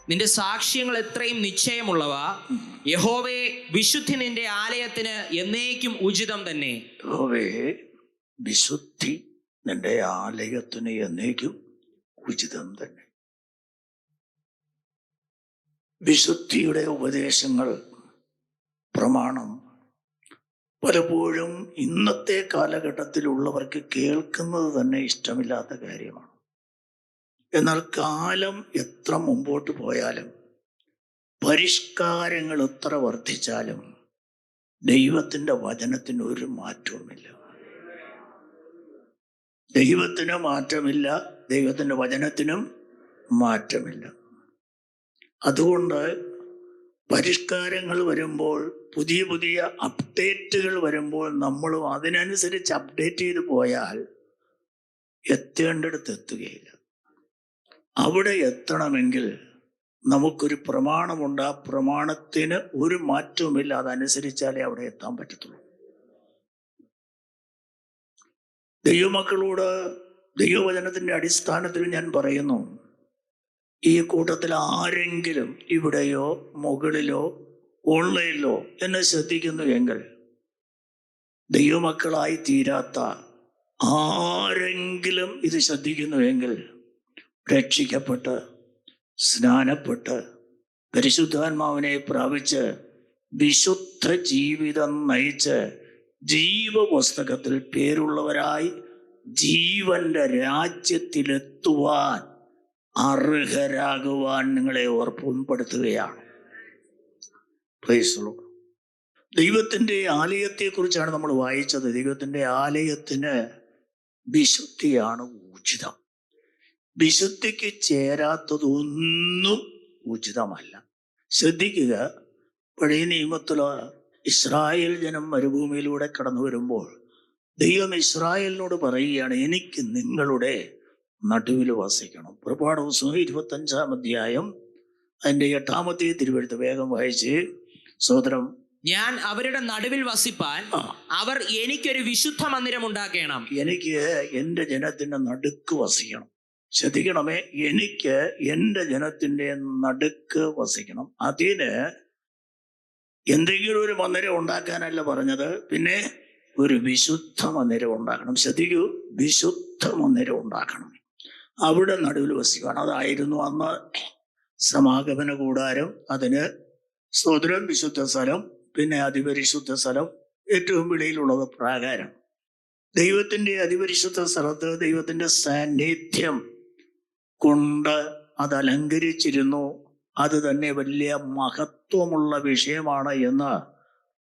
നിന്റെ സാക്ഷ്യങ്ങൾ എത്രയും നിശ്ചയമുള്ളവ. യഹോവേ, വിശുദ്ധി നിന്റെ ആലയത്തിന് എന്നേക്കും ഉചിതം തന്നെ. യഹോവേ, വിശുദ്ധി നിന്റെ ആലയത്തിന് എന്നേക്കും ഉചിതം തന്നെ. വിശുദ്ധിയുടെ ഉപദേശങ്ങൾ, പ്രമാണം പലപ്പോഴും ഇന്നത്തെ കാലഘട്ടത്തിലുള്ളവർക്ക് കേൾക്കുന്നത് തന്നെ ഇഷ്ടമില്ലാത്ത കാര്യമാണ്. എന്നാൽ കാലം എത്ര മുമ്പോട്ട് പോയാലും പരിഷ്കാരങ്ങൾ എത്ര വർദ്ധിച്ചാലും ദൈവത്തിൻ്റെ വചനത്തിന് ഒരു മാറ്റവുമില്ല. ദൈവത്തിന് മാറ്റമില്ല, ദൈവത്തിൻ്റെ വചനത്തിനും മാറ്റമില്ല. അതുകൊണ്ട് പരിഷ്കാരങ്ങൾ വരുമ്പോൾ, പുതിയ പുതിയ അപ്ഡേറ്റുകൾ വരുമ്പോൾ നമ്മളും അതിനനുസരിച്ച് അപ്ഡേറ്റ് ചെയ്ത് പോയാൽ എത്തേണ്ടടുത്ത് എത്തുകയില്ല. അവിടെ എത്തണമെങ്കിൽ നമുക്കൊരു പ്രമാണമുണ്ട്. ആ പ്രമാണത്തിന് ഒരു മാറ്റവുമില്ല. അതനുസരിച്ചാലേ അവിടെ എത്താൻ പറ്റത്തുള്ളൂ. ദൈവമക്കളോട് ദൈവവചനത്തിൻ്റെ അടിസ്ഥാനത്തിൽ ഞാൻ പറയുന്നു, ഈ കൂട്ടത്തിൽ ആരെങ്കിലും ഇവിടെയോ മുകളിലോ ഓൺലൈനിലോ എന്നെ ശ്രദ്ധിക്കുന്നു എങ്കിൽ, ദൈവമക്കളായി തീരാത്ത ആരെങ്കിലും ഇത് ശ്രദ്ധിക്കുന്നുവെങ്കിൽ, രക്ഷിക്കപ്പെട്ട് സ്നാനപ്പെട്ട് പരിശുദ്ധാത്മാവിനെ പ്രാപിച്ച് വിശുദ്ധ ജീവിതം നയിച്ച് ജീവപുസ്തകത്തിൽ പേരുള്ളവരായി ജീവന്റെ രാജ്യത്തിലെത്തുവാൻ അർഹരാകുവാൻ നിങ്ങളെ ഓർമ്മപ്പെടുത്തുകയാണ്. Price the Lord. ദൈവത്തിൻ്റെ ആലയത്തെക്കുറിച്ചാണ് നമ്മൾ വായിച്ചത്. ദൈവത്തിൻ്റെ ആലയത്തിന് വിശുദ്ധിയാണ് ഉചിതം. വിശുദ്ധിക്ക് ചേരാത്തതൊന്നും ഉചിതമല്ല. ശ്രദ്ധിക്കുക, പഴയ നിയമത്തില് ഇസ്രായേൽ ജനം മരുഭൂമിയിലൂടെ കടന്നു വരുമ്പോൾ ദൈവം ഇസ്രായേലിനോട് പറയുകയാണ്, എനിക്ക് നിങ്ങളുടെ നടുവിൽ വസിക്കണം. പുറപ്പാട് പുസ്തകം 25-ാം അധ്യായം അതിൻ്റെ 8-ാമത്തെ തിരുവെഴുത്ത് വേഗം വായിച്ച്. സോദരം, ഞാൻ അവരുടെ നടുവിൽ വസിപ്പാൻ അവർ എനിക്കൊരു വിശുദ്ധ മന്ദിരം ഉണ്ടാക്കണം. എനിക്ക് എൻ്റെ ജനത്തിൻ്റെ നടുക്ക് വസിക്കണം. ശ്രദ്ധിക്കണമേ, എനിക്ക് എൻ്റെ ജനത്തിൻ്റെ നടുക്ക് വസിക്കണം. അതിന് എന്തെങ്കിലും ഒരു മന്ദിരം ഉണ്ടാക്കാനല്ല പറഞ്ഞത്, പിന്നെ ഒരു വിശുദ്ധ മന്ദിരം ഉണ്ടാക്കണം. ശ്രദ്ധിക്കൂ, വിശുദ്ധ മന്ദിരം ഉണ്ടാക്കണം, അവിടെ നടുവിൽ വസിക്കണം. അതായിരുന്നു അന്ന് സമാഗമന കൂടാരം. അതിന് സ്തോത്രം, വിശുദ്ധ സ്ഥലം, പിന്നെ അതിപരിശുദ്ധ സ്ഥലം, ഏറ്റവും വെളിയിലുള്ളത് പ്രാകാരം. ദൈവത്തിൻ്റെ അതിപരിശുദ്ധ സ്ഥലത്ത് ദൈവത്തിൻ്റെ സാന്നിധ്യം കൊണ്ട് അത് അലങ്കരിച്ചിരുന്നു. അത് തന്നെ വലിയ മഹത്വമുള്ള വിഷയമാണ് എന്ന്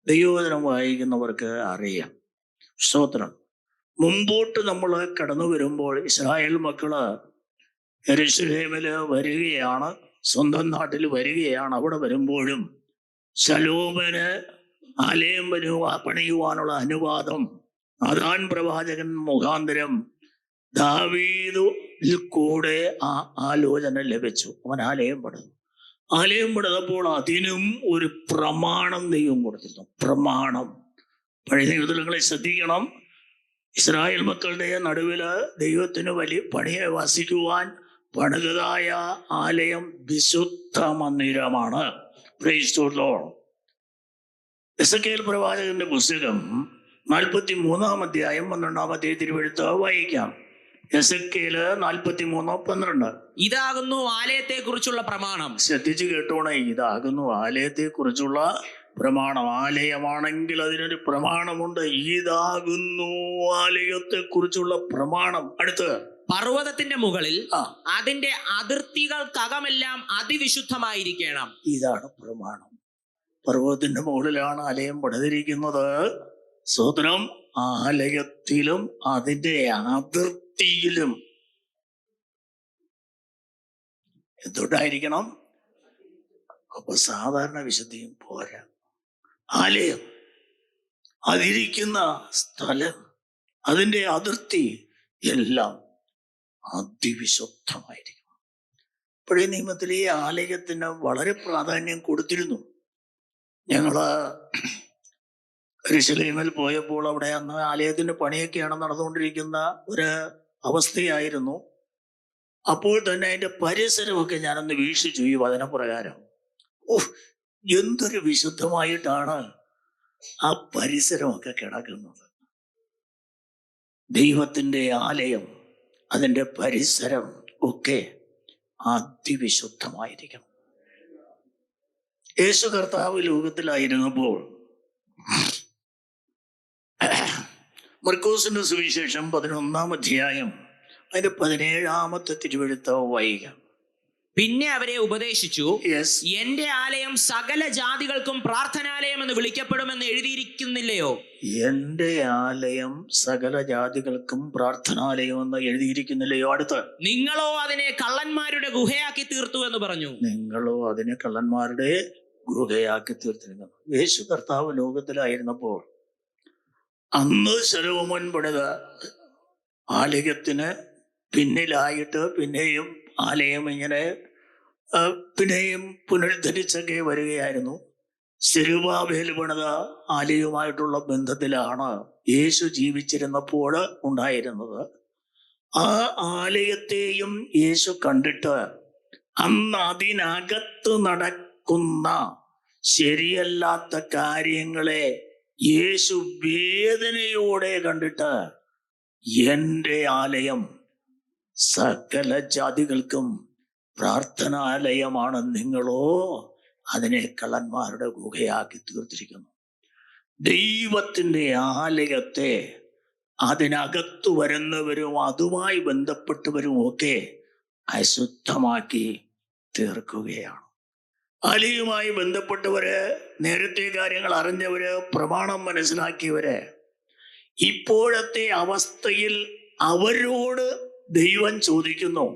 ദൈവവചനം വായിക്കുന്നവർക്ക് അറിയാം. സ്തോത്രം. മുമ്പോട്ട് നമ്മൾ കടന്നു വരുമ്പോൾ ഇസ്രായേൽ മക്കള് യെരൂശലേമില് വരികയാണ്, സ്വന്തം നാട്ടിൽ വരികയാണ്. അവിടെ വരുമ്പോഴും ശലോമന് ആലയം പണിയുവാനുള്ള അനുവാദം നാഥാൻ പ്രവാചകൻ മുഖാന്തരം ദാവീദിൽ കൂടെ ആ ആലോചന ലഭിച്ചു. അവൻ ആലയം പണിതു. ആലയം പണിതപ്പോൾ അതിനും ഒരു പ്രമാണം ദൈവം കൊടുത്തിരുന്നു. പ്രമാണം. പഴയ നിയമത്തിലെ ശ്രദ്ധിക്കണം, ഇസ്രായേൽ മക്കളുടെ നടുവില് ദൈവത്തിന് വലിയ പണിയെ വസിക്കുവാൻ പണിതതായ ആലയം വിശുദ്ധ മന്ദിരമാണ്. Praise the Lord. എസെക്കിയേൽ പ്രവാചകന്റെ പുസ്തകം 43-ാം അധ്യായം 12-ാമത്തെ തിരുവെഴുത്ത് വായിക്കാം. എസെക്കിയേൽ 43:12. ഇതാകുന്നു ആലയത്തെ കുറിച്ചുള്ള പ്രമാണം. ശ്രദ്ധിച്ചു കേട്ടോണേ, ഇതാകുന്നു ആലയത്തെ കുറിച്ചുള്ള പ്രമാണം. ആലയമാണെങ്കിൽ അതിനൊരു പ്രമാണമുണ്ട്. ഇതാകുന്നു ആലയത്തെ കുറിച്ചുള്ള പ്രമാണം. അടുത്ത്, പർവ്വതത്തിന്റെ മുകളിൽ അതിന്റെ അതിർത്തികൾക്കകമെല്ലാം അതിവിശുദ്ധമായിരിക്കണം. ഇതാണ് പ്രമാണം. പർവ്വതത്തിന്റെ മുകളിലാണ് ആലയം പണിതിരിക്കുന്നത്. സ്വതന്ത്രം. ആലയത്തിലും അതിന്റെ അതിർത്തിയിലും എന്തുണ്ടായിരിക്കണം? അപ്പൊ സാധാരണ വിശുദ്ധിയും പോരാ. ആലയം, അതിരിക്കുന്ന സ്ഥലം, അതിന്റെ അതിർത്തി എല്ലാം അതിവിശുദ്ധമായിരിക്കണം. പഴയ നിയമത്തിൽ ഈ ആലയത്തിന് വളരെ പ്രാധാന്യം കൊടുത്തിരുന്നു. ഞങ്ങള് യെരൂശലേമിൽ പോയപ്പോൾ അവിടെ അന്ന് ആലയത്തിന്റെ പണിയൊക്കെയാണ് നടന്നുകൊണ്ടിരിക്കുന്ന ഒരു അവസ്ഥയായിരുന്നു. അപ്പോൾ തന്നെ അതിന്റെ പരിസരമൊക്കെ ഞാനൊന്ന് വീക്ഷിച്ചു ഈ വചനപ്രകാരം. ഓഹ്, എന്തൊരു വിശുദ്ധമായിട്ടാണ് ആ പരിസരമൊക്കെ കിടക്കുന്നത്. ദൈവത്തിന്റെ ആലയം, അതിന്റെ പരിസരം ഒക്കെ അതിവിശുദ്ധമായിരിക്കണം. യേശു കർത്താവ് ലോകത്തിലായിരുന്നപ്പോൾ മർക്കോസിന്റെ സുവിശേഷം 11-ാം അധ്യായം അതിന്റെ 17-ാമത്തെ തിരുവെഴുത്ത് വായിക്കാം. പിന്നെ അവരെ ഉപദേശിച്ചു, യെസ്, എന്റെ ആലയം സകല ജാതികൾക്കും പ്രാർത്ഥനാലയം എന്ന് വിളിക്കപ്പെടുമെന്ന് എഴുതിയിരിക്കുന്നില്ലയോ? എന്റെ ആലയം സകല ജാതികൾക്കും പ്രാർത്ഥനാലയം എന്ന് എഴുതിയിരിക്കുന്നില്ലയോ? അടുത്ത്, നിങ്ങളോ അതിനെ കള്ളന്മാരുടെ ഗുഹയാക്കി തീർത്തു എന്ന് പറഞ്ഞു. നിങ്ങളോ അതിനെ കള്ളന്മാരുടെ ഗുഹയാക്കി തീർത്തിരിക്കുന്നു. യേശു കർത്താവ് ലോകത്തിലായിരുന്നപ്പോൾ അന്ന് ശലോമോൻ പണിത ആലയത്തിന് പിന്നിലായിട്ട് പിന്നെയും ആലയം ഇങ്ങനെ പിന്നെയും പുനരുദ്ധരിച്ചൊക്കെ വരികയായിരുന്നു. സെരുബ്ബാബേൽ പണിത ആലയവുമായിട്ടുള്ള ബന്ധത്തിലാണ് യേശു ജീവിച്ചിരുന്നപ്പോൾ ഉണ്ടായിരുന്നത്. ആ ആലയത്തെയും യേശു കണ്ടിട്ട് അന്ന് അതിനകത്ത് നടക്കുന്ന ശരിയല്ലാത്ത കാര്യങ്ങളെ യേശു വേദനയോടെ കണ്ടിട്ട്, എന്റെ ആലയം സകല ജാതികൾക്കും പ്രാർത്ഥനാലയമാണ്, നിങ്ങളോ അതിനെ കള്ളന്മാരുടെ ഗുഹയാക്കി തീർത്തിരിക്കുന്നു. ദൈവത്തിന്റെ ആലയത്തെ അതിനകത്തു വരുന്നവരും അതുമായി ബന്ധപ്പെട്ടവരും ഒക്കെ അശുദ്ധമാക്കി തീർക്കുകയാണ്. ആലയുമായി ബന്ധപ്പെട്ടവര്, നേരത്തെ കാര്യങ്ങൾ അറിഞ്ഞവര്, പ്രമാണം മനസ്സിലാക്കിയവര്, ഇപ്പോഴത്തെ അവസ്ഥയിൽ അവരോട് ദൈവം ചോദിക്കുന്നു.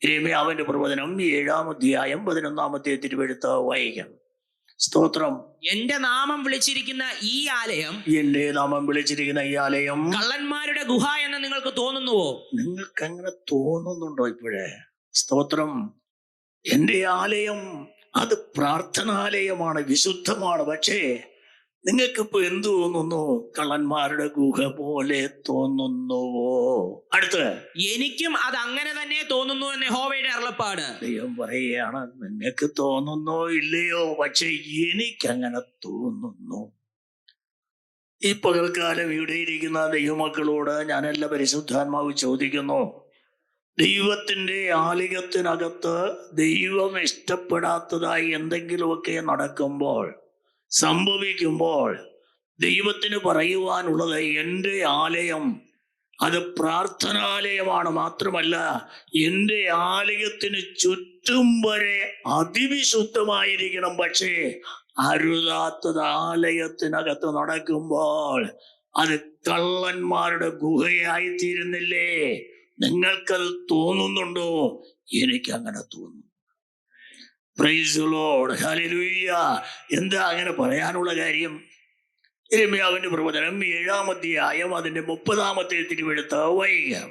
യിരെമ്യാവിന്റെ പ്രവചനം 7-ാം അധ്യായം 11-ാമത്തെ തിരുവെഴുത്ത് വായിക്കാം. സ്തോത്രം. എന്റെ നാമം വിളിച്ചിരിക്കുന്ന ഈ ആലയം, എന്റെ നാമം വിളിച്ചിരിക്കുന്ന ഈ ആലയം കള്ളന്മാരുടെ ഗുഹ എന്ന് നിങ്ങൾക്ക് തോന്നുന്നുവോ? നിങ്ങൾക്ക് അങ്ങനെ തോന്നുന്നുണ്ടോ ഇപ്പോഴേ? സ്തോത്രം. എന്റെ ആലയം അത് പ്രാർത്ഥനാലയമാണ്, വിശുദ്ധമാണ്. പക്ഷേ നിങ്ങൾക്കിപ്പോ എന്തു തോന്നുന്നു? കള്ളന്മാരുടെ ഗുഹ പോലെ തോന്നുന്നുവോ? അടുത്ത്, എനിക്കും അത് അങ്ങനെ തന്നെ തോന്നുന്നു എന്ന് യഹോവയുടെ അരുളപ്പാട്. ദൈവം പറയുകയാണ്, നിങ്ങൾക്ക് തോന്നുന്നോ ഇല്ലയോ, പക്ഷെ എനിക്കങ്ങനെ തോന്നുന്നു. ഈ പകൽക്കാലം ഇവിടെ ഇരിക്കുന്ന ദൈവമക്കളോട് ഞാനെല്ലാ പരിശുദ്ധാത്മാവ് ചോദിക്കുന്നു, ദൈവത്തിന്റെ ആലയത്തിനകത്ത് ദൈവം ഇഷ്ടപ്പെടാത്തതായി എന്തെങ്കിലുമൊക്കെ നടക്കുമ്പോൾ, സംഭവിക്കുമ്പോൾ, ദൈവത്തിന് പറയുവാനുള്ളത്, എൻ്റെ ആലയം അത് പ്രാർത്ഥനാലയമാണ്, മാത്രമല്ല എൻ്റെ ആലയത്തിന് ചുറ്റും വരെ അതിവിശുദ്ധമായിരിക്കണം. പക്ഷേ അരുതാത്തത് ആലയത്തിനകത്ത് നടക്കുമ്പോൾ അത് കള്ളന്മാരുടെ ഗുഹയായി തീരുന്നില്ലേ? നിങ്ങൾക്കത് തോന്നുന്നുണ്ടോ? എനിക്കങ്ങനെ തോന്നുന്നു. Price the Lord, hallelujah. എന്താ അങ്ങനെ പറയാനുള്ള കാര്യം? യിരെമ്യാവിന്റെ പ്രവചനം 7-ാം അധ്യായം അതിന്റെ 30-ാമത്തെ തിരുവെഴുത്ത് വായിക്കാം.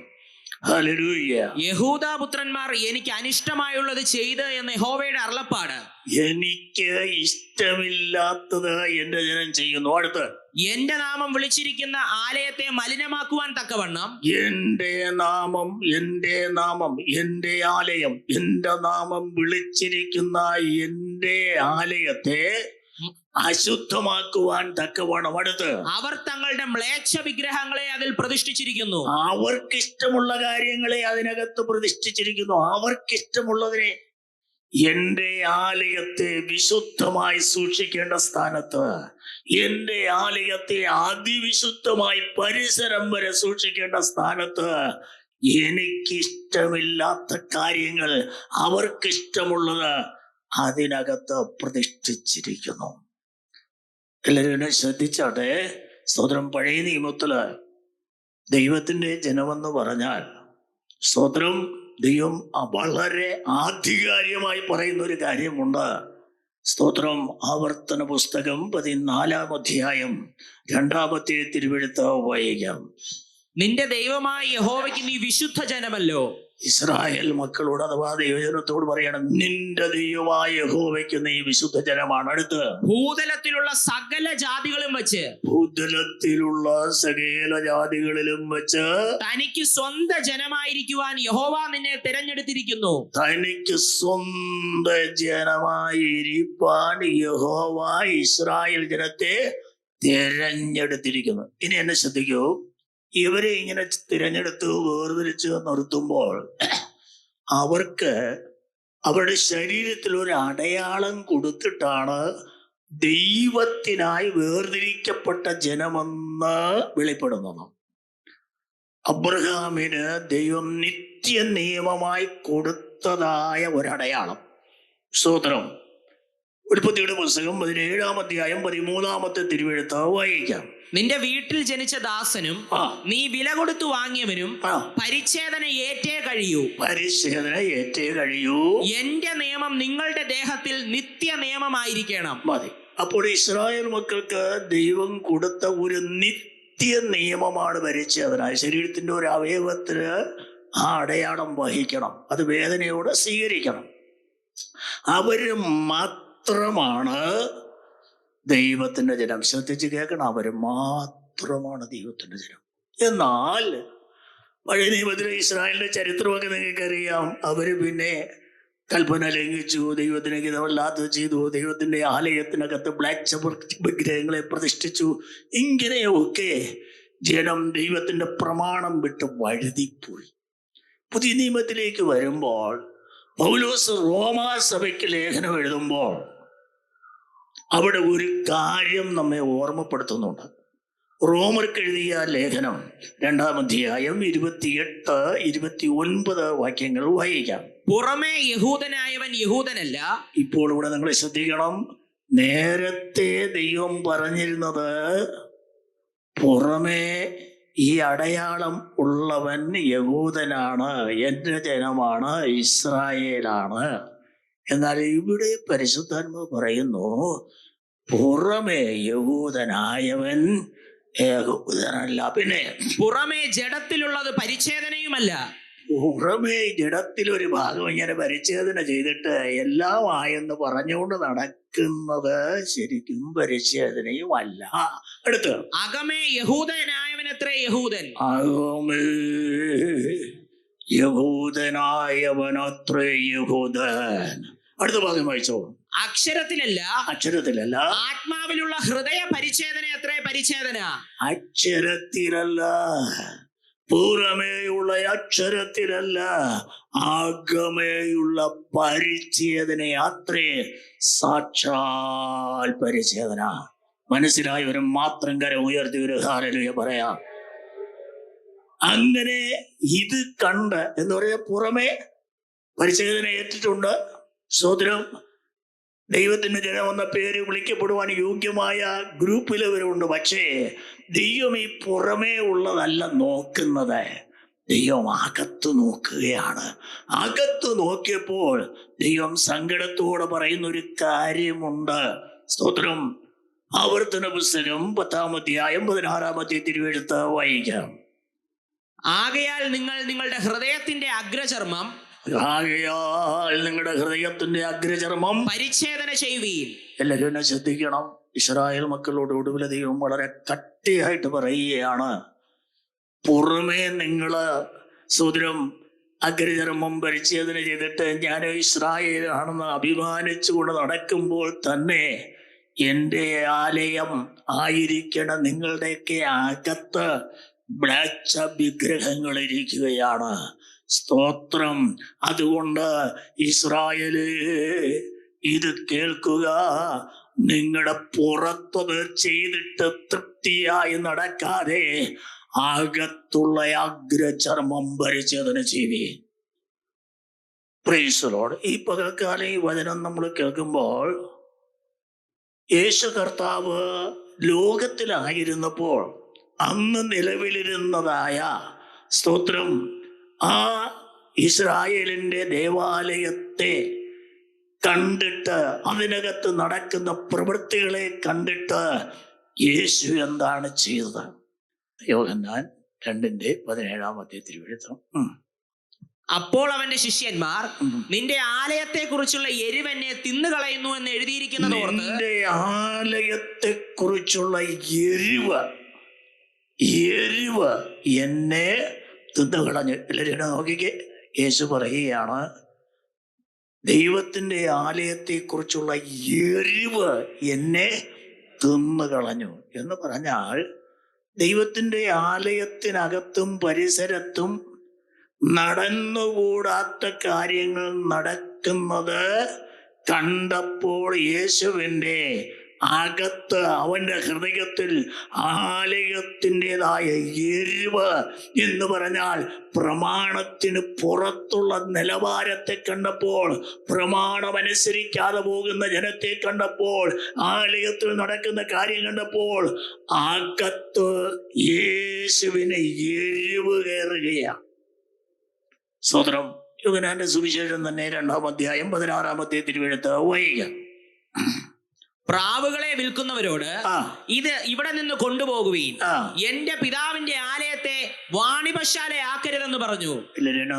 ഹല്ലേലൂയ. യഹൂദാപുത്രന്മാർ എനിക്ക് അനിഷ്ടമായുള്ളത് ചെയ്ത് എന്ന് യഹോവയുടെ അരുളപ്പാട്. എനിക്ക് ഇഷ്ടമില്ലാത്തത് എന്റെ ജനം ചെയ്യുന്നു. അടുത്ത്, എന്റെ നാമം വിളിച്ചിരിക്കുന്ന ആലയത്തെ മലിനമാക്കുവാൻ തക്കവണ്ണം, എന്റെ നാമം, എന്റെ നാമം, എന്റെ ആലയം, എന്റെ നാമം വിളിച്ചിരിക്കുന്ന എന്റെ ആലയത്തെ അശുദ്ധമാക്കുവാൻ തക്കവണ്ണം. അടുത്ത്, അവർ തങ്ങളുടെ മ്ലേച്ഛ വിഗ്രഹങ്ങളെ അതിൽ പ്രതിഷ്ഠിച്ചിരിക്കുന്നു. അവർക്കിഷ്ടമുള്ള കാര്യങ്ങളെ അതിനകത്ത് പ്രതിഷ്ഠിച്ചിരിക്കുന്നു. അവർക്കിഷ്ടമുള്ളതിനെ. എന്റെ ആലയത്തെ വിശുദ്ധമായി സൂക്ഷിക്കേണ്ട സ്ഥാനത്ത്, എന്റെ ആലയത്തെ അതിവിശുദ്ധമായി പരിസരം വരെ സൂക്ഷിക്കേണ്ട സ്ഥാനത്ത് എനിക്കിഷ്ടമില്ലാത്ത കാര്യങ്ങൾ, അവർക്കിഷ്ടമുള്ളത് അതിനകത്ത് പ്രതിഷ്ഠിച്ചിരിക്കുന്നു. എല്ലാവരും ശ്രദ്ധിച്ചാട്ടെ. സ്തോത്രം. പഴയ നിയമത്തില് ദൈവത്തിന്റെ ജനമെന്ന് പറഞ്ഞാൽ, സ്തോത്രം, ദൈവം വളരെ ആധികാരികമായി പറയുന്ന ഒരു കാര്യമുണ്ട്. സ്തോത്രം. ആവർത്തന പുസ്തകം 14-ാം അധ്യായം 2-ാമത്തെ തിരുവെഴുത്ത് വായിക്കാം. നിന്റെ ദൈവമായ യഹോവയ്ക്ക് നീ വിശുദ്ധ ജനമല്ലോ. ഇസ്രായേൽ മക്കളോട് അഥവാ ദൈവജനത്തോട് പറയണം, നിന്റെ ദൈവമായ യഹോവയ്ക്ക് നീ വിശുദ്ധ ജനമാണ്. അടുത്ത് ഭൂതലത്തിലുള്ള സകല ജാതികളും വെച്ച് ഭൂതലത്തിലുള്ള സകല ജാതികളിലും വെച്ച് തനിക്ക് സ്വന്തം ജനമായിരിക്കുവാൻ യഹോവ നിന്നെ തിരഞ്ഞെടുത്തിരിക്കുന്നു. തനിക്ക് സ്വന്തം ജനമായിരിക്കാൻ യഹോവ ഇസ്രായേൽ ജനത്തെ തിരഞ്ഞെടുത്തിരിക്കുന്നു. ഇനി എന്നെ ശ്രദ്ധിക്കൂ, ഇവരെ ഇങ്ങനെ തിരഞ്ഞെടുത്ത് വേർതിരിച്ച് നിർത്തുമ്പോൾ അവർക്ക് അവരുടെ ശരീരത്തിൽ ഒരു അടയാളം കൊടുത്തിട്ടാണ് ദൈവത്തിനായി വേർതിരിക്കപ്പെട്ട ജനമെന്ന് വെളിപ്പെടുന്നത്. അബ്രഹാമിന് ദൈവം നിത്യ നിയമമായി കൊടുത്തതായ ഒരടയാളം. സ്തോത്രം. ഉൽപ്പത്തിയുടെ പുസ്തകം 17-ാം അധ്യായം 13-ാമത്തെ തിരുവെഴുത്ത് വായിക്കാം. നിന്റെ വീട്ടിൽ ജനിച്ച ദാസനും നീ വില കൊടുത്തു വാങ്ങിയവനും പരിച്ഛേദന ഏറ്റേ കഴിയൂ. എന്റെ നിയമം നിങ്ങളുടെ ദേഹത്തിൽ നിത്യ നിയമമായിരിക്കണം. മതി. അപ്പോൾ ഇസ്രായേൽ മക്കൾക്ക് ദൈവം കൊടുത്ത ഒരു നിത്യ നിയമമാണ് പരിച്ഛേദന. ശരീരത്തിന്റെ ഒരു അവയവത്തിന് ആ അടയാളം വഹിക്കണം, അത് വേദനയോടെ സ്വീകരിക്കണം. അവര് മാത്രമാണ് ദൈവത്തിന്റെ ജനം. ശ്രദ്ധിച്ച് കേൾക്കണം, അവര് മാത്രമാണ് ദൈവത്തിന്റെ ജനം. എന്നാൽ പഴയ നിയമത്തിലെ ഇസ്രായേലിന്റെ ചരിത്രമൊക്കെ നിങ്ങൾക്കറിയാം. അവര് പിന്നെ കൽപ്പന ലംഘിച്ചു, ദൈവത്തിന് ഹിതമല്ലാത്തത് ചെയ്തു, ദൈവത്തിന്റെ ആലയത്തിനകത്ത് ബ്ലാക്ക് വിഗ്രഹങ്ങളെ പ്രതിഷ്ഠിച്ചു. ഇങ്ങനെയൊക്കെ ജനം ദൈവത്തിന്റെ പ്രമാണം വിട്ട് വഴുതിപ്പോയി. പുതിയ നിയമത്തിലേക്ക് വരുമ്പോൾ പൗലോസ് റോമാ സഭയ്ക്ക് ലേഖനം എഴുതുമ്പോൾ അവിടെ ഒരു കാര്യം നമ്മെ ഓർമ്മപ്പെടുത്തുന്നുണ്ട്. റോമർക്ക് എഴുതിയ ലേഖനം 2-ാം അധ്യായം 28-29 വാക്യങ്ങൾ വായിക്കാം. പുറമേ യഹൂദനായവൻ യഹൂദനല്ല. ഇപ്പോൾ ഇവിടെ നിങ്ങൾ ശ്രദ്ധിക്കണം, നേരത്തെ ദൈവം പറഞ്ഞിരുന്നത് പുറമേ ഈ അടയാളം ഉള്ളവൻ യഹൂദനാണ്, എന്റെ ജനമാണ്, ഇസ്രായേലാണ്. എന്നാൽ ഇവിടെ പരിശുദ്ധാത്മാവ് പറയുന്നു, പുറമേ യഹൂദനായവൻ യഹൂദനല്ല. പിന്നെ പുറമേ ജഡത്തിലുള്ളത് പരിച്ഛേദനയുമല്ല. പുറമേ ജഡത്തിലൊരു ഭാഗം ഇങ്ങനെ പരിച്ഛേദന ചെയ്തിട്ട് എല്ലാം ആയെന്ന് പറഞ്ഞുകൊണ്ട് നടക്കുന്നത് ശരിക്കും പരിച്ഛേദനയും അല്ല. അടുത്ത് അകമേ യഹൂദനായവനത്രേ യഹൂദൻ. അകമേ യഹൂദനായവനത്രേ യഹൂദൻ. അടുത്ത ഭാഗം വായിച്ചോ. അക്ഷരത്തിലല്ല ആത്മാവിലുള്ള ഹൃദയ പരിച്ഛേദന അത്രേ പരിച്ഛേദന. അക്ഷരത്തിലല്ല, പുറമേയുള്ള അക്ഷരത്തിലല്ല, ആഗമേയുള്ള പരിച്ഛേദന അത്രേ സാക്ഷാൽ പരിച്ഛേദന. മനസ്സിലായവരും മാത്രം കരം ഉയർത്തി ഒരു ഹല്ലേലൂയ പറയാം. അങ്ങനെ ഇത് കണ്ട് എന്ന് പറയാ, പുറമെ പരിച്ഛേദന ഏറ്റിട്ടുണ്ട്. സ്തോത്രം. ദൈവത്തിന്റെ ജനം എന്ന പേര് വിളിക്കപ്പെടുവാൻ യോഗ്യമായ ഗ്രൂപ്പിൽ ഇവരുണ്ട്. പക്ഷേ ദൈവം ഈ പുറമേ ഉള്ളതല്ല നോക്കുന്നത്, ദൈവം അകത്ത് നോക്കുകയാണ്. അകത്ത് നോക്കിയപ്പോൾ ദൈവം സങ്കടത്തോടെ പറയുന്ന ഒരു കാര്യമുണ്ട്. സ്തോത്രം. ആവർത്തന പുസ്തകം 10-ാം അധ്യായം 16-ാമത്തെ തിരുവെഴുത്ത് വായിക്കാം. ആകയാൽ നിങ്ങൾ നിങ്ങളുടെ ഹൃദയത്തിന്റെ അഗ്രചർമ്മം പരിച്ഛേദന ചെയ്യുവീൻ. എല്ലാവരും എന്നെ ശ്രദ്ധിക്കണം. ഇസ്രായേൽ മക്കളോട് ഒടുവിൽ ദൈവം വളരെ കട്ടിയായിട്ട് പറയുകയാണ്, പുറമേ നിങ്ങള് സോദരം അഗ്രചർമ്മം പരിച്ഛേദന ചെയ്തിട്ട് ഞാൻ ഇസ്രായേലാണെന്ന് അഭിമാനിച്ചുകൊണ്ട് നടക്കുമ്പോൾ തന്നെ എൻ്റെ ആലയം ആയിരിക്കണ നിങ്ങളുടെയൊക്കെ അകത്ത് മ്ലേച്ഛ വിഗ്രഹങ്ങൾ ഇരിക്കുകയാണ്. സ്തോത്രം. അതുകൊണ്ട് ഇസ്രായേലേ, ഇത് കേൾക്കുക, നിങ്ങളുടെ പുറത്തത് ചെയ്തിട്ട് തൃപ്തിയായി നടക്കാതെ അകത്തുള്ള അഗ്രചർമ്മം പരിച്ഛേദന ചെയ്യുവീൻ. Price the Lord. ഈ പകൽക്കാലം ഈ വചനം നമ്മൾ കേൾക്കുമ്പോൾ, യേശു കർത്താവ് ലോകത്തിലായിരുന്നപ്പോൾ അന്ന് നിലവിലിരുന്നതായ സ്തോത്രം ആ ഇസ്രായേലിന്റെ ദേവാലയത്തെ കണ്ടിട്ട് അതിനകത്ത് നടക്കുന്ന പ്രവൃത്തികളെ കണ്ടിട്ട് യേശു എന്താണ് ചെയ്തത്? യോഹന്നാൻ 2:17 തിരുവെഴുത്തം. അപ്പോൾ അവന്റെ ശിഷ്യന്മാർ, നിന്റെ ആലയത്തെ കുറിച്ചുള്ള എരിവെന്നെ തിന്നുകളയുന്നു എന്ന് എഴുതിയിരിക്കുന്നത് ഓർത്ത്, നിന്റെ ആലയത്തെ കുറിച്ചുള്ള എരിവ് എന്നെ തിന്നുകളഞ്ഞു. എല്ലാവരും നോക്കിക്കേ, യേശു പറയുകയാണ് ദൈവത്തിന്റെ ആലയത്തെ കുറിച്ചുള്ള എരിവ് എന്നെ തിന്നുകളഞ്ഞു എന്ന് പറഞ്ഞാൽ, ദൈവത്തിന്റെ ആലയത്തിനകത്തും പരിസരത്തും നടന്നുകൂടാത്ത കാര്യങ്ങൾ നടക്കുന്നത് കണ്ടപ്പോൾ യേശുവിൻ്റെ അകത്ത്, അവന്റെ ഹൃദയത്തിൽ ആലയത്തിൻ്റെതായ എരിവ് എന്ന് പറഞ്ഞാൽ പ്രമാണത്തിന് പുറത്തുള്ള നിലവാരത്തെ കണ്ടപ്പോൾ, പ്രമാണമനുസരിക്കാതെ പോകുന്ന ജനത്തെ കണ്ടപ്പോൾ, ആലയത്തിൽ നടക്കുന്ന കാര്യം കണ്ടപ്പോൾ അകത്ത് യേശുവിന് എരിവ് കയറുകയാണ്. സ്തോത്രം. യോഹന്നാന്റെ സുവിശേഷം തന്നെ 2-16 തിരുവെഴുത്ത് വായിക്കാം. പ്രാവുകളെ വിൽക്കുന്നവരോട് ഇത് ഇവിടെ നിന്ന് കൊണ്ടുപോകുവീൻ, എന്റെ പിതാവിന്റെ ആലയത്തെ വാണിഭശാലയാക്കരുതെന്ന് പറഞ്ഞു. എല്ലാരും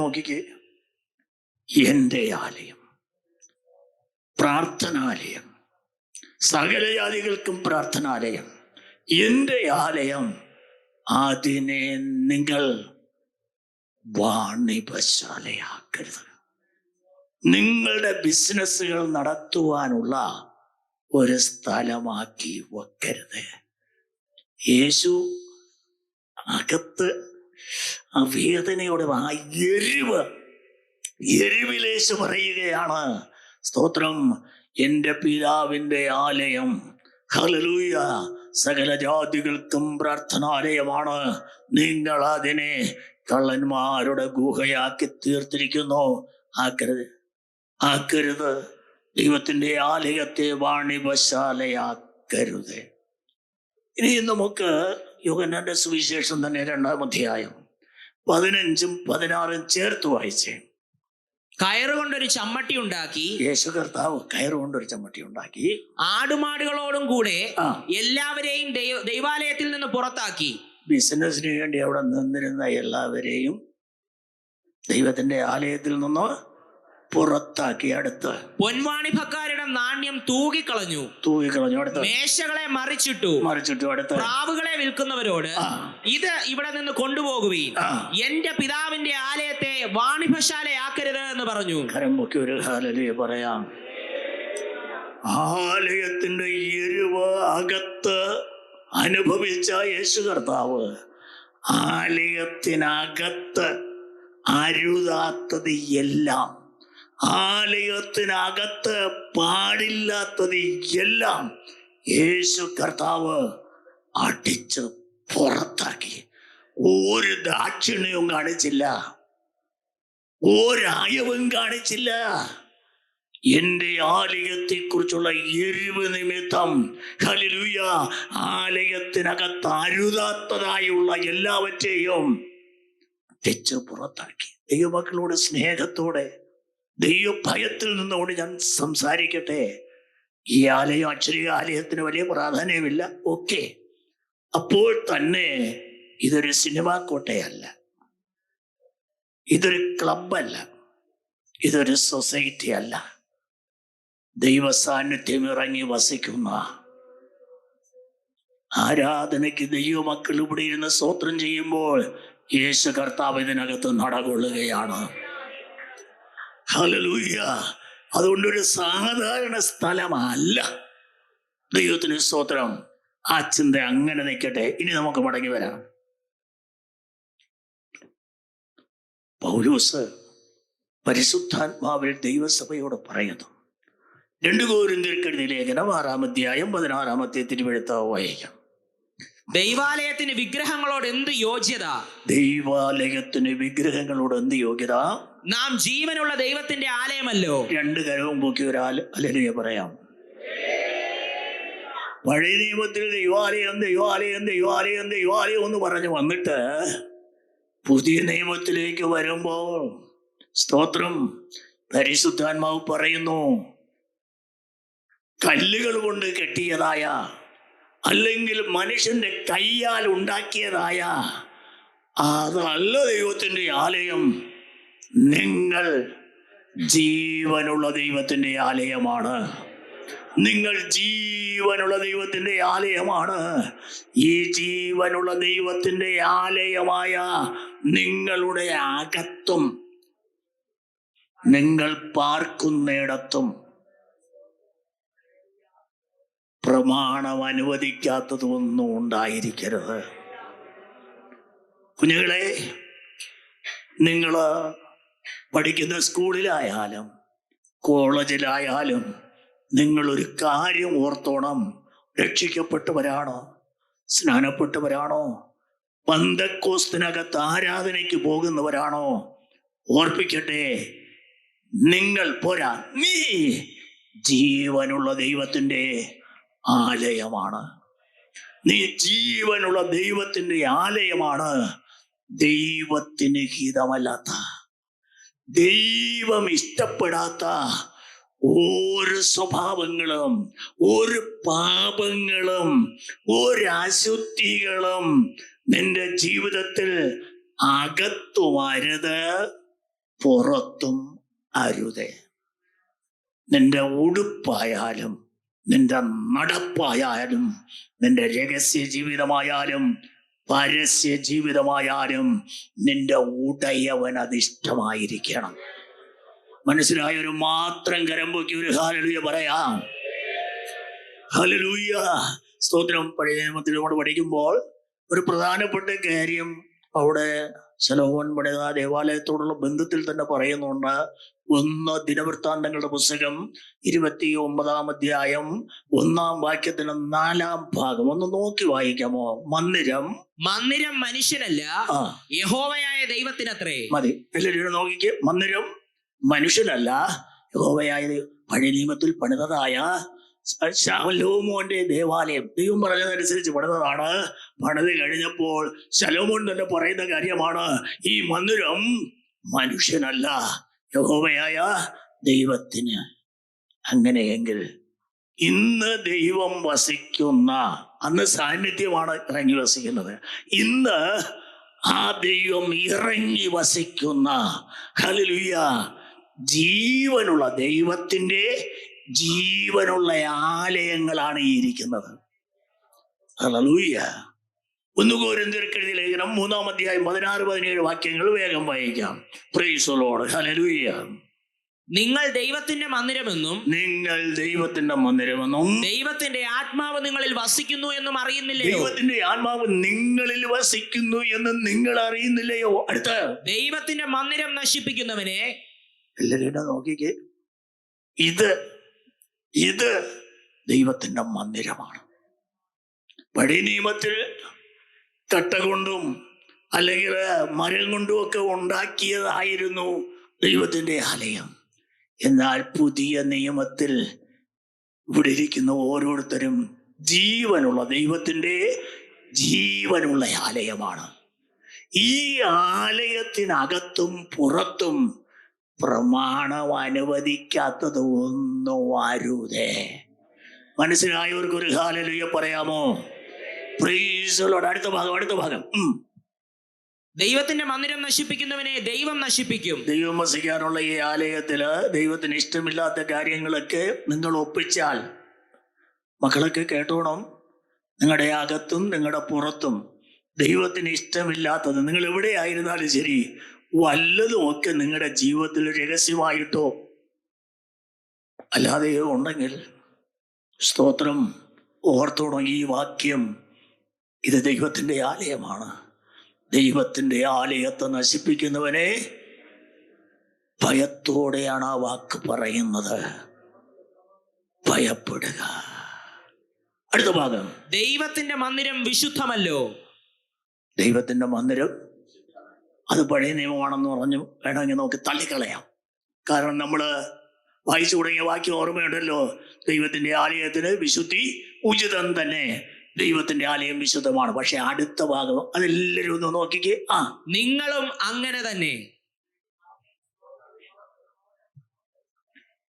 നോക്കിക്കേ, എന്റെ ആലയം, പ്രാർത്ഥനാലയം, സകല ജാതികൾക്കും പ്രാർത്ഥനാലയം, എന്റെ ആലയം, അതിനെ നിങ്ങൾ വാണിഭശാലയാക്കരുത്. നിങ്ങളുടെ ബിസിനസ്സുകൾ നടത്തുവാനുള്ള ഒരു സ്ഥലമാക്കി വെക്കരുത്. യേശു അകത്ത് ആ വേദനയോടെ, ആ എരിവിലേശു പറയുകയാണ്, സ്തോത്രം, എൻ്റെ പിതാവിൻ്റെ ആലയം, ഹല്ലേലൂയ, സകല ജാതികൾക്കും പ്രാർത്ഥനാലയമാണ്. നിങ്ങൾ അതിനെ കള്ളന്മാരുടെ ഗുഹയാക്കി തീർത്തിരിക്കുന്നു. ആക്കരുത്. ദൈവത്തിന്റെ ആലയത്തെ വാണിഭശാലയാക്കരുത്. ഇനി നമുക്ക് യോഹന്നാന്റെ സുവിശേഷം തന്നെ 2:15-16 ചേർത്ത് വായിച്ചേ. കയറുകൊണ്ടൊരു ചമ്മട്ടി ഉണ്ടാക്കി, യേശു കർത്താവ് കയറുകൊണ്ടൊരു ചമ്മട്ടി ഉണ്ടാക്കി, ആടുമാടുകളോടും കൂടെ എല്ലാവരെയും ദൈവാലയത്തിൽ നിന്ന് പുറത്താക്കി. ബിസിനസിന് വേണ്ടി അവിടെ നിന്നിരുന്ന എല്ലാവരെയും ദൈവത്തിന്റെ ആലയത്തിൽ നിന്ന് പുറത്താക്കി. അടുത്ത് പൊൻവാണിഭക്കാരുടെ നാണ്യം തൂകിക്കളഞ്ഞു. അടുത്ത് മേശകളെ മറിച്ചിട്ടു. അടുത്ത് പ്രാവുകളെ വിൽക്കുന്നവരോട് ഇത് ഇവിടെ നിന്ന് കൊണ്ടുപോകുവീൻ, എന്റെ പിതാവിന്റെ ആലയത്തെ വാണിഭശാലയാക്കരുത് എന്ന് പറഞ്ഞു. കരം പൊക്കി ഒരു ഹല്ലേലൂയ പറയാം. ആലയത്തിന്റെ എരിവ് അകത്ത് അനുഭവിച്ച യേശു കർത്താവ് ആലയത്തിനകത്ത് അരുതാത്തത് എല്ലാം, ആലയത്തിനകത്ത് പാടില്ലാത്തത് എല്ലാം യേശു കർത്താവ് അടിച്ച് പുറത്താക്കി. ഒരു ദാക്ഷിണ്യവും കാണിച്ചില്ല, ഒരായവും കാണിച്ചില്ല. എന്റെ ആലയത്തെ കുറിച്ചുള്ള എരിവ് നിമിത്തം, ഹല്ലേലൂയ, ആലയത്തിനകത്ത് അരുതാത്തതായുള്ള എല്ലാവറ്റെയും തെച്ചു പുറത്താക്കി. ദൈവമക്കളോട് സ്നേഹത്തോടെ, ദൈവഭയത്തിൽ നിന്നുകൊണ്ട് ഞാൻ സംസാരിക്കട്ടെ. ഈ ആലയം അക്ഷരീയ ആലയത്തിന് വലിയ പ്രാധാന്യമില്ല, ഓക്കെ. അപ്പോൾ തന്നെ ഇതൊരു സിനിമാ കോട്ടയല്ല, ഇതൊരു ക്ലബല്ല, ഇതൊരു സൊസൈറ്റി അല്ല. ദൈവ സാന്നിധ്യം ഇറങ്ങി വസിക്കുന്ന, ആരാധനയ്ക്ക് ദൈവമക്കൾ ഇവിടെ ഇരുന്ന് സ്തോത്രം ചെയ്യുമ്പോൾ യേശു കർത്താവ് ഇതിനകത്ത് നടകൊള്ളുകയാണ്. ഹല്ലേലൂയ. അതുകൊണ്ടൊരു സാധാരണ സ്ഥലമല്ല. ദൈവത്തിന് സ്തോത്രം. ആ ചിന്ത അങ്ങനെ നിൽക്കട്ടെ. ഇനി നമുക്ക് മടങ്ങി വരാം. പൗലോസ് പരിശുദ്ധാത്മാവിൽ ദൈവസഭയോട് പറയുന്നു. 2 കൊരിന്ത്യർക്കെഴുതിയ ലേഖനം 6-16 തിരുവെഴുത്ത് വായിക്കാം. ദൈവാലയത്തിന് വിഗ്രഹങ്ങളോട് എന്ത് യോഗ്യത? ദൈവാലയത്തിന് വിഗ്രഹങ്ങളോട് എന്ത് യോഗ്യത? നാം ജീവനുള്ള ദൈവത്തിന്റെ ആലയമല്ലോ. 2 കരവും പൊക്കി ഒരാൾ ഹല്ലേലൂയ പറയാം. പഴയ നിയമത്തിൽ ദൈവാലയം ദൈവാലയം ദൈവാലയം ദൈവാലയം എന്ന് പറഞ്ഞു വന്നിട്ട് പുതിയ നിയമത്തിലേക്ക് വരുമ്പോൾ സ്തോത്രം, പരിശുദ്ധാത്മാവ് പറയുന്നു, കല്ലുകൾ കൊണ്ട് കെട്ടിയതായ അല്ലെങ്കിൽ മനുഷ്യന്റെ കൈയാൽ ഉണ്ടാക്കിയതായ അതല്ല ദൈവത്തിന്റെ ആലയം. നിങ്ങൾ ജീവനുള്ള ദൈവത്തിന്റെ ആലയമാണ്. നിങ്ങൾ ജീവനുള്ള ദൈവത്തിന്റെ ആലയമാണ്. ഈ ജീവനുള്ള ദൈവത്തിന്റെ ആലയമായ നിങ്ങളുടെ അകത്തും നിങ്ങൾ പാർക്കുന്നിടത്തും പ്രമാണം അനുവദിക്കാത്തതൊന്നും ഉണ്ടായിരിക്കരുത്. കുഞ്ഞുങ്ങളെ, നിങ്ങൾ പഠിക്കുന്ന സ്കൂളിലായാലും കോളേജിലായാലും നിങ്ങളൊരു കാര്യം ഓർത്തോണം. രക്ഷിക്കപ്പെട്ടവരാണോ? സ്നാനപ്പെട്ടവരാണോ? പന്തക്കോസ്തിനകത്ത് ആരാധനയ്ക്ക് പോകുന്നവരാണോ? ഓർപ്പിക്കട്ടെ, നിങ്ങൾ പോരാ, നീ ജീവനുള്ള ദൈവത്തിന്റെ ആലയമാണ്. നീ ജീവനുള്ള ദൈവത്തിന്റെ ആലയമാണ്. ദൈവത്തിന് ഹിതമല്ലാത്ത, ദൈവം ഇഷ്ടപ്പെടാത്ത ഒരു സ്വഭാവങ്ങളും ഒരു പാപങ്ങളും ഒരു അശുദ്ധികളും നിന്റെ ജീവിതത്തിൽ അകത്തും അരുത്, പുറത്തും അരുത്. നിന്റെ ഉടുപ്പായാലും നിന്റെ നടപ്പായാലും നിന്റെ രഹസ്യ ജീവിതമായാലും പരസ്യ ജീവിതമായാലും നിന്റെ ഉടയവൻ അതിഷ്ടമായിരിക്കണം. മനസ്സിലായൊരു മാത്രം കരം പൊക്കി ഒരു ഹല്ലേലൂയ പറയാം. ഹല്ലേലൂയ, സ്തോത്രം. പഴയ നിയമത്തിൽ നമ്മൾ പഠിക്കുമ്പോൾ ഒരു പ്രധാനപ്പെട്ട കാര്യം അവിടെ ശലോമോൻ പണിത ദേവാലയത്തോടുള്ള ബന്ധത്തിൽ തന്നെ പറയുന്നുണ്ട്. 1 ദിനവൃത്താന്തങ്ങളുടെ പുസ്തകം 29-ാം അധ്യായം 1-ാം വാക്യത്തിന് 4-ാം ഭാഗം ഒന്ന് നോക്കി വായിക്കാമോ? മന്ദിരം മനുഷ്യനല്ല, യഹോവയായ ദൈവത്തിനത്രേ. മതി, എല്ലാവരും നോക്കിക്ക്. മന്ദിരം മനുഷ്യനല്ല, യഹോവയായ പഴയ നിയമത്തിൽ പണിതതായ ശലോമോന്റെ ദേവാലയം ദൈവം പറഞ്ഞതനുസരിച്ച് പണിതതാണ്. പണിത് കഴിഞ്ഞപ്പോൾ ശലോമോൻ തന്നെ പറയുന്ന കാര്യമാണ്, ഈ മന്ദിരം മനുഷ്യനല്ല, യഹോവയായ ദൈവത്തിന്. അങ്ങനെയെങ്കിൽ ഇന്ന് ദൈവം വസിക്കുന്ന, അന്ന് സാന്നിധ്യമാണ് ഇറങ്ങി വസിക്കുന്നത്, ഇന്ന് ആ ദൈവം ഇറങ്ങി വസിക്കുന്ന ഹല്ലേലൂയ ജീവനുള്ള ദൈവത്തിന്റെ ജീവനുള്ള ആലയങ്ങളാണ് ഈ ഇരിക്കുന്നത്. ഹല്ലേലൂയ. 1 കൊരിന്ത്യർക്ക് എഴുതിയ ലേഖനം 3-ാം അധ്യായം 16-17 വാക്യങ്ങൾ വേഗം വായിക്കാം. Price the Lord. ഹല്ലേലൂയ. നിങ്ങൾ ദൈവത്തിന്റെ മന്ദിരമെന്നും ദൈവത്തിന്റെ ആത്മാവ് നിങ്ങളിൽ വസിക്കുന്നു എന്നും അറിയുന്നില്ലയോ? ദൈവത്തിന്റെ ആത്മാവ് നിങ്ങളിൽ വസിക്കുന്നു എന്ന് നിങ്ങൾ അറിയുന്നില്ലയോ? അടുത്ത, ദൈവത്തിന്റെ മന്ദിരം നശിപ്പിക്കുന്നവനെ. എല്ലാവരും നോക്കിക്കേ, ഇത് ദൈവത്തിന്റെ മന്ദിരമാണ്. പഴയ നിയമത്തിൽ കട്ട കൊണ്ടും അല്ലെങ്കിൽ മരം കൊണ്ടും ഒക്കെ ഉണ്ടാക്കിയതായിരുന്നു ദൈവത്തിന്റെ ആലയം. എന്നാൽ പുതിയ നിയമത്തിൽ ഇവിടെ ഇരിക്കുന്ന ഓരോരുത്തരും ജീവനുള്ള ദൈവത്തിന്റെ ജീവനുള്ള ആലയമാണ്. ഈ ആലയത്തിനകത്തും പുറത്തും പ്രമാണം അനുവദിക്കാത്തത് ഒന്നും അരുതേ. മനസ്സിലായവർക്ക് ഒരു ഹല്ലേലൂയ പറയാമോ? Price the Lord. അടുത്ത ഭാഗം. ദൈവത്തിന്റെ മന്ദിരം നശിപ്പിക്കുന്നവനെ ദൈവം നശിപ്പിക്കും. ദൈവം വസിക്കാനുള്ള ഈ ആലയത്തില് ദൈവത്തിന് ഇഷ്ടമില്ലാത്ത കാര്യങ്ങളൊക്കെ നിങ്ങൾ ഒപ്പിച്ചാൽ, മക്കളൊക്കെ കേട്ടോണം, നിങ്ങളുടെ അകത്തും നിങ്ങളുടെ പുറത്തും ദൈവത്തിന് ഇഷ്ടമില്ലാത്തത് നിങ്ങൾ എവിടെയായിരുന്നാലും ശരി, വല്ലതും ഒക്കെ നിങ്ങളുടെ ജീവിതത്തിൽ രഹസ്യമായിട്ടോ അല്ലാതെയോ ഉണ്ടെങ്കിൽ, സ്തോത്രം, ഓർത്തോണം ഈ വാക്യം. ഇത് ദൈവത്തിന്റെ ആലയമാണ്. ദൈവത്തിന്റെ ആലയത്തെ നശിപ്പിക്കുന്നവനെ ഭയത്തോടെയാണ് ആ വാക്ക് പറയുന്നത്. ഭയപ്പെടുക. അടുത്ത ഭാഗം. ദൈവത്തിന്റെ മന്ദിരം വിശുദ്ധമല്ലോ. ദൈവത്തിന്റെ മന്ദിരം അത് പഴയ നിയമമാണെന്ന് പറഞ്ഞു വേണമെങ്കിൽ നമുക്ക് തള്ളിക്കളയാം. കാരണം നമ്മൾ വായിച്ചു തുടങ്ങിയ വാക്യം ഓർമ്മയുണ്ടല്ലോ, ദൈവത്തിന്റെ ആലയത്തിന് വിശുദ്ധി ഉചിതം തന്നെ. ദൈവത്തിന്റെ ആലയം വിശുദ്ധമാണ്. പക്ഷെ അടുത്ത ഭാഗം അതെല്ലാവരും ഒന്ന് നോക്കിക്കേ. നിങ്ങളും അങ്ങനെ തന്നെ.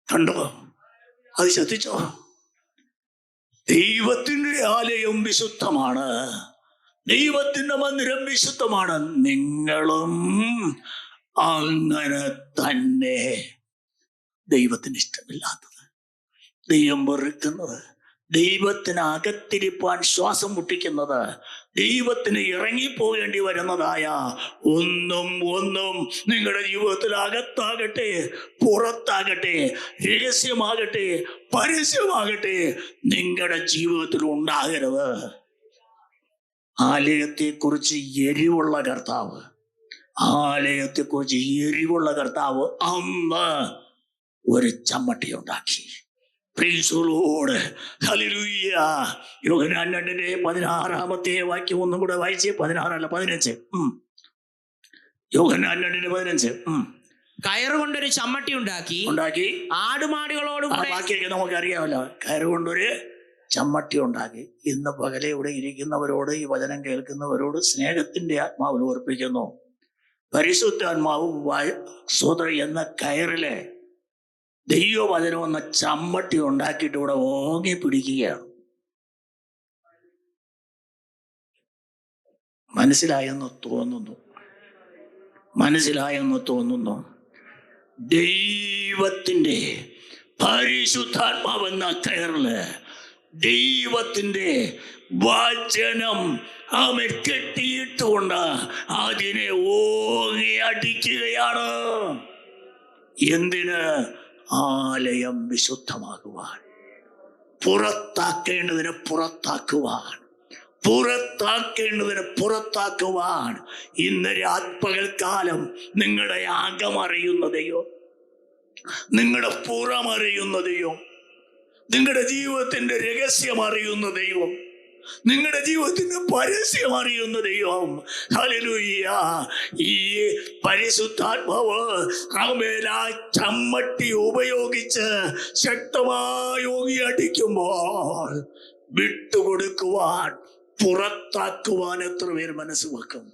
കണ്ടോ? അത് ശ്രദ്ധിച്ചോ? ദൈവത്തിന്റെ ആലയം വിശുദ്ധമാണ്, ദൈവത്തിന്റെ മന്ദിരം വിശുദ്ധമാണ്. നിങ്ങളും അങ്ങനെ തന്നെ. ദൈവത്തിന് ഇഷ്ടമില്ലാത്തത്, ദൈവം വെറുക്കുന്നത്, ദൈവത്തിന് അകത്തിരിപ്പാൻ ശ്വാസം മുട്ടിക്കുന്നത്, ദൈവത്തിന് ഇറങ്ങിപ്പോകേണ്ടി വരുന്നതായ ഒന്നും നിങ്ങളുടെ ജീവിതത്തിൽ അകത്താകട്ടെ പുറത്താകട്ടെ, രഹസ്യമാകട്ടെ പരസ്യമാകട്ടെ, നിങ്ങളുടെ ജീവിതത്തിൽ ഉണ്ടാകരുത്. ആലയത്തെക്കുറിച്ച് എരിവുള്ള കർത്താവ്, ആലയത്തെക്കുറിച്ച് എരിവുള്ള കർത്താവ് അന്ന് ഒരു ചമ്മട്ടി ഉണ്ടാക്കി. പ്രീസുകളോട് ഹല്ലേലൂയ. യോഹന്നാൻ 2:16 വാക്യം ഒന്നും കൂടെ വായിച്ച്. 16 അല്ല 15. യോഹന്നാൻ 2:15. കയറുകൊണ്ടൊരു ചമ്മട്ടി ഉണ്ടാക്കി ആടുമാടുകളോടുകൂടെ. ബാക്കിയൊക്കെ നമുക്കറിയാമല്ലോ. കയറുകൊണ്ടൊരു ചമ്മട്ടി ഉണ്ടാക്കി. ഇന്ന് പകലെ ഇവിടെ ഇരിക്കുന്നവരോട്, ഈ വചനം കേൾക്കുന്നവരോട് സ്നേഹത്തിന്റെ ആത്മാവിൽ ഓർപ്പിക്കുന്നു. പരിശുദ്ധാത്മാവ് സോദരൻ എന്ന കയറിലെ ദൈവവചനം എന്ന ചമ്മട്ടി ഉണ്ടാക്കിയിട്ട് ഇവിടെ ഓങ്ങി പിടിക്കുകയാണ്. മനസ്സിലായെന്ന് തോന്നുന്നു. ദൈവത്തിന്റെ പരിശുദ്ധാത്മാവെന്ന കയറില് ദൈവത്തിന്റെ വചനം അവൻ കെട്ടിയിട്ടുകൊണ്ട് അതിനെ ഓങ്ങി അടിക്കുകയാണ്. എന്തിന്? ആലയം വിശുദ്ധമാകുവാൻ, പുറത്താക്കേണ്ടതിനെ പുറത്താക്കുവാൻ. ഇന്ന് രാത്പകൽക്കാലം നിങ്ങളുടെ അകമറിയുന്നതെയോ, നിങ്ങളുടെ പുറമറിയുന്നതെയോ, നിങ്ങളുടെ ജീവിതത്തിന്റെ രഹസ്യം അറിയുന്ന ദൈവം, നിങ്ങളുടെ ജീവിതത്തിന്റെ പരസ്യം അറിയുന്ന ദൈവം. ഹല്ലേലൂയ. ഈ പരിശുദ്ധാത്മാവ് ചമ്മട്ടി ഉപയോഗിച്ച് ശക്തമായി അടിക്കുമ്പോൾ വിട്ടുകൊടുക്കുവാൻ, പുറത്താക്കുവാൻ എത്ര പേർ മനസ്സ് വെക്കും?